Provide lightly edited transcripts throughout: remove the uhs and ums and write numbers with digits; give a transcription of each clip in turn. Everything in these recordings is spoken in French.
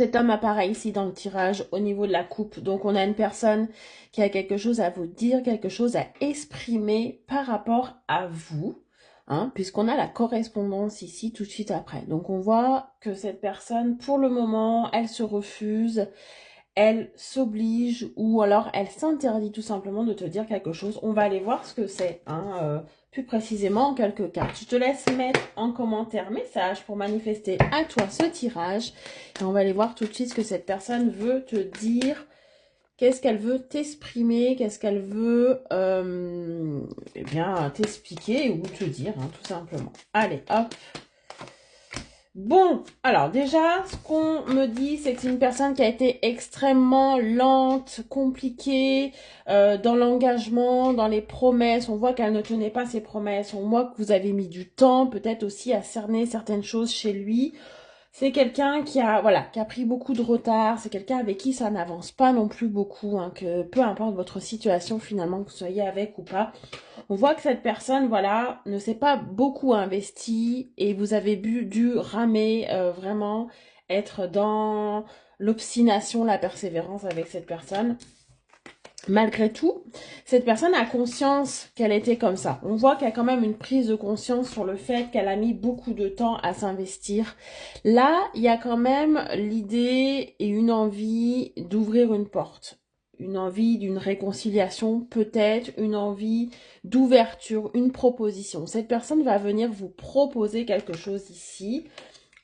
Cet homme apparaît ici dans le tirage au niveau de la coupe. Donc, on a une personne qui a quelque chose à vous dire, quelque chose à exprimer par rapport à vous, hein, puisqu'on a la correspondance ici tout de suite après. Donc, on voit que cette personne, pour le moment, elle se refuse, elle s'oblige ou alors elle s'interdit tout simplement de te dire quelque chose. On va aller voir ce que c'est, hein, plus précisément en quelques cartes. Je te laisse mettre en commentaire message pour manifester à toi ce tirage. Et on va aller voir tout de suite ce que cette personne veut te dire. Qu'est-ce qu'elle veut t'exprimer, qu'est-ce qu'elle veut eh bien, t'expliquer ou te dire, hein, tout simplement. Allez, hop. Bon, alors déjà, ce qu'on me dit, c'est que c'est une personne qui a été extrêmement lente, compliquée dans l'engagement, dans les promesses. On voit qu'elle ne tenait pas ses promesses. On voit que vous avez mis du temps, peut-être aussi à cerner certaines choses chez lui. C'est quelqu'un qui a, voilà, qui a pris beaucoup de retard. C'est quelqu'un avec qui ça n'avance pas non plus beaucoup, hein, que peu importe votre situation finalement, que vous soyez avec ou pas. On voit que cette personne, voilà, ne s'est pas beaucoup investie et vous avez dû ramer, vraiment, être dans l'obstination, la persévérance avec cette personne. Malgré tout, cette personne a conscience qu'elle était comme ça. On voit qu'il y a quand même une prise de conscience sur le fait qu'elle a mis beaucoup de temps à s'investir. Là, il y a quand même l'idée et une envie d'ouvrir une porte. Une envie d'une réconciliation, peut-être une envie d'ouverture, une proposition. Cette personne va venir vous proposer quelque chose ici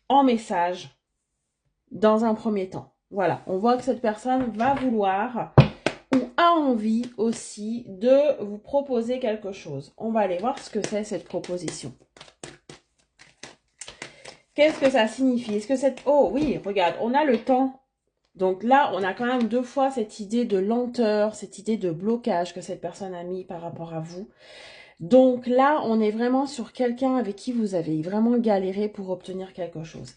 en message dans un premier temps. Voilà, on voit que cette personne va vouloir ou a envie aussi de vous proposer quelque chose. On va aller voir ce que c'est cette proposition. Qu'est-ce que ça signifie? Est-ce que cette... Oh oui, regarde, on a le temps. Donc là, on a quand même deux fois cette idée de lenteur, cette idée de blocage que cette personne a mis par rapport à vous. Donc là, on est vraiment sur quelqu'un avec qui vous avez vraiment galéré pour obtenir quelque chose.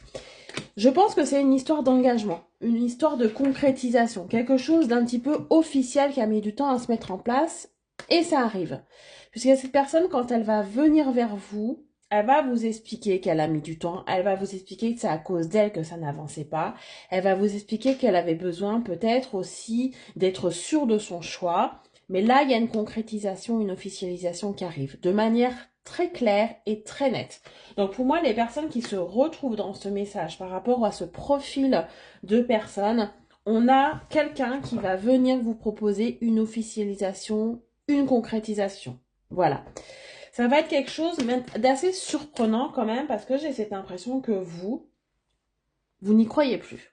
Je pense que c'est une histoire d'engagement, une histoire de concrétisation, quelque chose d'un petit peu officiel qui a mis du temps à se mettre en place et ça arrive. Puisque cette personne, quand elle va venir vers vous, elle va vous expliquer qu'elle a mis du temps, elle va vous expliquer que c'est à cause d'elle que ça n'avançait pas, elle va vous expliquer qu'elle avait besoin peut-être aussi d'être sûre de son choix, mais là, il y a une concrétisation, une officialisation qui arrive de manière très claire et très nette. Donc pour moi, les personnes qui se retrouvent dans ce message par rapport à ce profil de personnes, on a quelqu'un qui va venir vous proposer une officialisation, une concrétisation. Voilà. Ça va être quelque chose d'assez surprenant quand même parce que j'ai cette impression que vous n'y croyez plus.